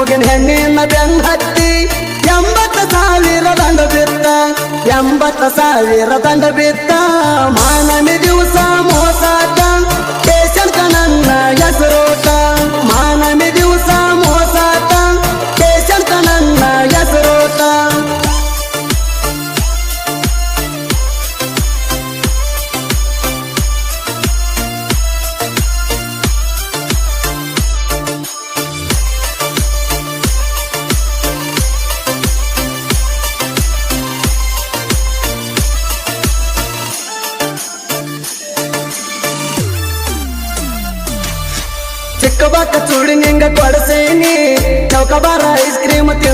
ಮೂಗಿನ ಹೆಣ್ಣಿನ ಬೆನ್ನ ಹತ್ತಿ 80,000 ದಂಡ ಬಿತ್ತ 80,000 ದಂಡ ಬಿತ್ತ ಮಾನಮಿ ದಿವಸ ಮೋಸಾಟ ಕೇಶಂಕ ನನ್ನ ಹೆಸರೋಟ ಮಾನಮಿ ದಿವಸ ಮೋಸಾಟ ಕೇಶಂಕ ನನ್ನ ಹೆಸರೋಟ ಚಿಕ್ಕ ಬಾಕ ಚೂಡಿ ನಿಂಗ ಕೊಡಸೇನಿ ಚೌಕಬಾರ ಐಸ್ ಕ್ರೀಮ್